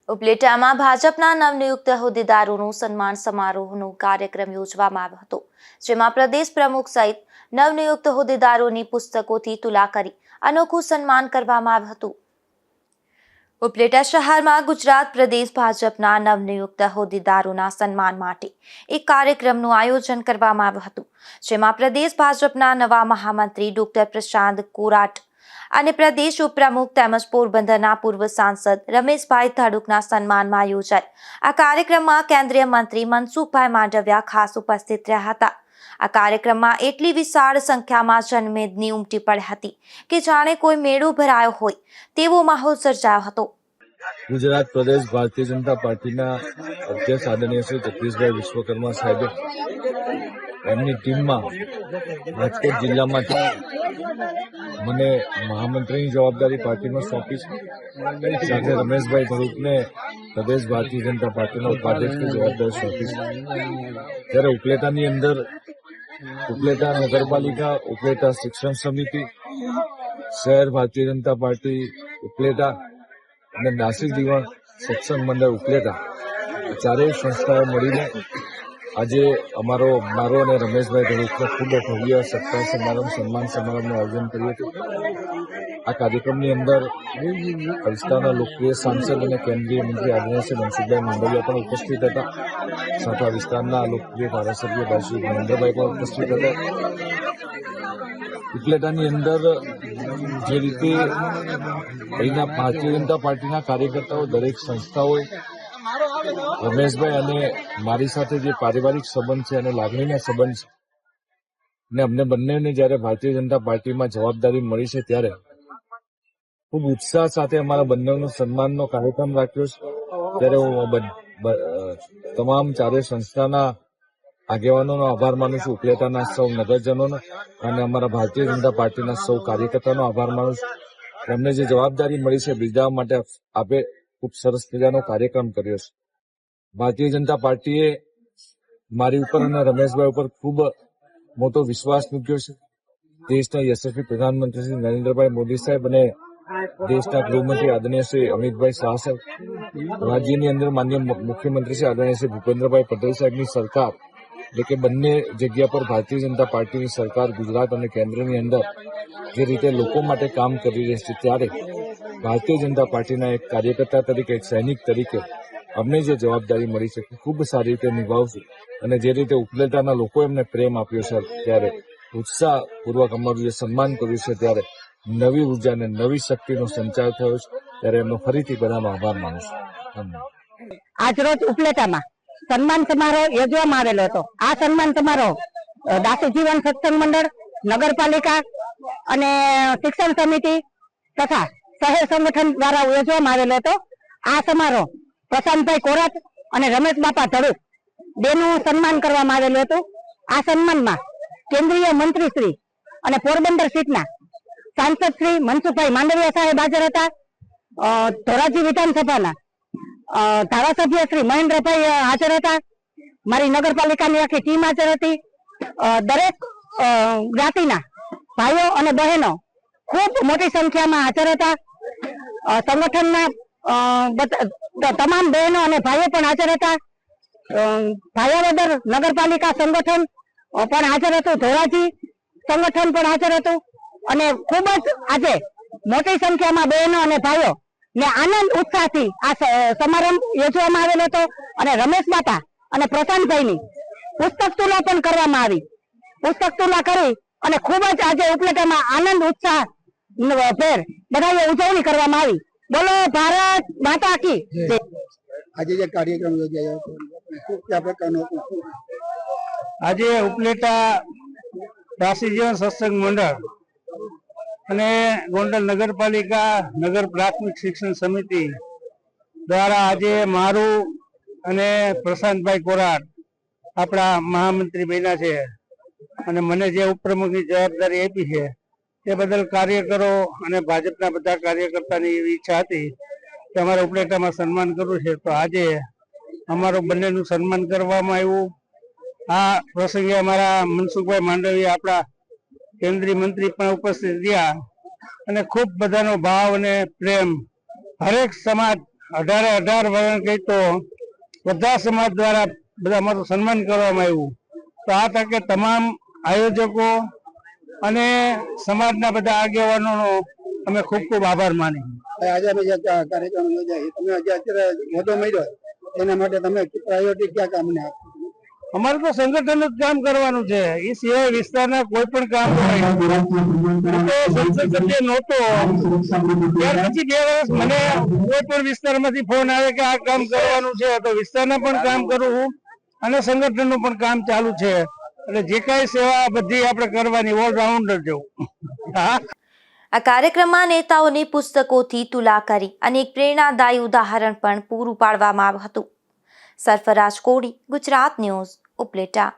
ઉપલેટામાં ભાજપના નવનિયુક્ત હોદ્દેદારોનું સન્માન સમારોહનો કાર્યક્રમ યોજવામાં આવ્યો હતો, જેમાં પ્રદેશ પ્રમુખ સહિત નવનિયુક્ત હોદ્દેદારોની પુસ્તકોથી તુલા કરી અનોખું સન્માન કરવામાં આવ્યું હતું। ઉપલેટા શહેરમાં ગુજરાત પ્રદેશ ભાજપના નવનિયુક્ત હોદ્દેદારોના સન્માન માટે એક કાર્યક્રમનું આયોજન કરવામાં આવ્યું હતું, જેમાં પ્રદેશ ભાજપના નવા મહામંત્રી ડોક્ટર પ્રશાંત કોરાટ અને પ્રદેશ ઉપપ્રમુખ તેમજ પોરબંદરના પૂર્વ સાંસદ રમેશભાઈ ધડુકના સન્માનમાં યોજાય આ કાર્યક્રમમાં કેન્દ્રીય મંત્રી મનસુખભાઈ માંડવિયા ખાસ ઉપસ્થિત રહ્યા હતા। આ કાર્યક્રમમાં એટલી વિશાળ સંખ્યામાં જનમેદની ઉમટી પડી હતી કે જાણે કોઈ મેળો ભરાયો હોય તેવો માહોલ સર્જાયો હતો। ગુજરાત પ્રદેશ ભારતીય જનતા પાર્ટીના અધ્યક્ષ આદરણીય શ્રી જગદીશભાઈ વિશ્વકર્મા સાહેબે એમની ટીમમાં રાજકોટ જિલ્લામાંથી મને મહામંત્રીની જવાબદારી પાર્ટીમાં સોંપી છે, સાથે રમેશભાઈ ધડુકને પ્રદેશ ભારતીય જનતા પાર્ટીના ઉપાધ્યક્ષની જવાબદારી સોંપી છે। ત્યારે ઉપલેટાની અંદર ઉપલેટા નગરપાલિકા, ઉપલેટા શિક્ષણ સમિતિ, શહેર ભારતીય જનતા પાર્ટી ઉપલેટા અને નાસિક દીવાન સત્સંગ મંડળ ઉપલેટા ચારેય સંસ્થાઓ મળીને આજે મારો અને રમેશભાઈ ધડુકનો ખૂબ ભવ્ય સત્કાર સમારંભ સન્માન સમારંભનું આયોજન કર્યું હતું। આ કાર્યક્રમની અંદર વિસ્તારના લોકપ્રિય સાંસદ અને કેન્દ્રીય મંત્રી આદરણીય શ્રી મનસુખભાઈ માંડવિયા પણ ઉપસ્થિત હતા, સાથે વિસ્તારના લોકપ્રિય ધારાસભ્ય ભાઈ શ્રી મહેન્દ્રભાઈ પણ ઉપસ્થિત હતા। ઉપલેટાની અંદર જે રીતે અહીંના ભારતીય જનતા પાર્ટીના કાર્યકર્તાઓ દરેક સંસ્થાઓએ રમેશભાઈ અને મારી સાથે જે પારિવારિક સંબંધ છે અને લાગણીના સંબંધ છે, ને અમને બંનેને જ્યારે ભારતીય જનતા પાર્ટીમાં જવાબદારી મળી છે ત્યારે ખૂબ ઉત્સાહ સાથે અમારા બંનેનો સન્માનનો કાર્યક્રમ રાખ્યો છે। ત્યારે હું તમામ ચારે સંસ્થાના આગેવાનોનો આભાર માનું છું, ઉપલેટાના સૌ નગરજનોનો અને અમારા ભારતીય જનતા પાર્ટીના સૌ કાર્યકર્તાનો આભાર માનું છું। એમને જે જવાબદારી મળી છે બિરદાવવા માટે આપે ખૂબ સરસ મજાનો કાર્યક્રમ કર્યો છે। ભારતીય જનતા પાર્ટીએ મારી ઉપર અને રમેશભાઈ ઉપર ખૂબ મોટો વિશ્વાસ મૂક્યો છે। દેશના યશસ્વી પ્રધાનમંત્રી શ્રી નરેન્દ્રભાઈ મોદી સાહેબ અને દેશના ગૃહમંત્રી આદરણીય શ્રી અમિતભાઈ શાહ સાહેબ, રાજ્યની અંદર માનનીય મુખ્યમંત્રી શ્રી આદરણીય શ્રી ભૂપેન્દ્રભાઈ પટેલ સાહેબની સરકાર, એટલે કે બંને જગ્યા પર ભારતીય જનતા પાર્ટીની સરકાર ગુજરાત અને કેન્દ્રની અંદર જે રીતે લોકો માટે કામ કરી રહી છે, ત્યારે ભારતીય જનતા પાર્ટીના એક કાર્યકર્તા તરીકે, એક સૈનિક તરીકે અમને જે જવાબદારી મળી છે ખૂબ સારી રીતે નિભાવશું અને જે રીતે ઉપલેટાના લોકો એમને પ્રેમ આપ્યો છે, ત્યારે ઉત્સાહપૂર્વક અમારું જે સન્માન કર્યું છે, ત્યારે નવી ઉર્જા અને નવી શક્તિનો સંચાર થયો છે, ત્યારે એમનો ફરીથી બધાનો આભાર માનું છું। આજરોજ ઉપલેટામાં સન્માન સમારોહ યોજવામાં આવેલો હતો। આ સન્માન સમારોહ દાસી જીવન સત્સંગ મંડળ, નગરપાલિકા અને શિક્ષણ સમિતિ તથા શહેર સંગઠન દ્વારા યોજવામાં આવેલો હતો। આ સમારોહ પ્રશાંતભાઈ કોરાટ અને રમેશ બાપા ધડુક બેનું સન્માન કરવામાં આવેલું હતું। આ સન્માનમાં કેન્દ્રીય મંત્રી શ્રી અને પોરબંદર સીટના સાંસદ શ્રી મનસુખભાઈ માંડવિયા સાહેબ હાજર હતા। ધોરાજી વિધાનસભાના ધારાસભ્ય શ્રી મહેન્દ્રભાઈ હાજર હતા। મારી નગરપાલિકાની આખી ટીમ હાજર હતી। દરેક જ્ઞાતિના ભાઈઓ અને બહેનો ખૂબ મોટી સંખ્યામાં હાજર હતા। સંગઠનના તમામ બહેનો અને ભાઈઓ પણ હાજર હતા। ભાયાવદર નગરપાલિકા સંગઠન પણ હાજર હતું, ધોરાજી સંગઠન પણ હાજર હતું અને ખૂબ જ આજે મોટી સંખ્યામાં બહેનો અને ભાઈઓ ને આનંદ ઉત્સાહથી આ સમારંભ યોજવામાં આવેલો હતો અને રમેશ બાપા અને પ્રશાંતભાઈની પુસ્તક તુલા પણ કરવામાં આવી। પુસ્તક તુલા કરી અને ખૂબ જ આજે ઉપલેટામાં આનંદ ઉત્સાહ ભેર બધાએ ઉજવણી કરવામાં આવી। બોલો ભારત માતા કી જય। આજે જે કાર્યક્રમ યોજાયો કયા પ્રકારનો? આજે ઉપલેટા દાસી જીવન સત્સંગ મંડળ અને ગોંડલ નગરપાલિકા નગર પ્રાથમિક શિક્ષણ સમિતિ દ્વારા આજે મારું અને પ્રશાંતભાઈ કોરાટ આપણા મહામંત્રી બન્યા છે અને મને જે ઉપપ્રમુખની જવાબદારી આપી છે તે બદલ કાર્યકરો અને ભાજપના બધા કાર્યકર્તાની એવી ઈચ્છા હતી કે અમારે ઉપલેટામાં સન્માન કરવું છે, તો આજે અમારું બંનેનું સન્માન કરવામાં આવ્યું। આ પ્રસંગે અમારા મનસુખભાઈ માંડવિયા આપણા કેન્દ્રીય મંત્રી પણ ઉપસ્થિત રહ્યા અને ખૂબ બધાનો ભાવ અને પ્રેમ હરેક સમાજ 18 વરણ કહી તો બધા સમાજ દ્વારા બધા અમારું સન્માન કરવામાં આવ્યું. તો આ તકે તમામ આયોજકો અને સમાજના બધા આગેવાનોનો અમે ખૂબ ખૂબ આભાર માની. આજે અમે જે કાર્યક્રમ યોજાય તમે જે અત્યારે હોદ્દો મળ્યો એના માટે તમે પ્રાયોરિટી ક્યાં કામને આપો? અમારે તો સંગઠન જ કામ કરવાનું છે. એ સિવાય વિસ્તારના કોઈ પણ કામ હોય તો સંસદ સભ્ય નહોતો ત્યાર પછી 2 વર્ષ મને કોઈ પણ વિસ્તારમાંથી ફોન આવે કે આ કામ કરવાનું છે તો વિસ્તારના પણ કામ કરું અને સંગઠનનું પણ કામ ચાલુ છે. એટલે જે કાંઈ સેવા બધી આપણે કરવાની ઓલરાઉન્ડર જેવું. આ કાર્યક્રમમાં નેતાઓની પુસ્તકોથી તુલાકારી અને એક પ્રેરણાદાયી ઉદાહરણ પણ પૂરું પાડવામાં આવ્યું હતું. સરફરાજ કોડી, ગુજરાત ન્યૂઝ, ઉપલેટા.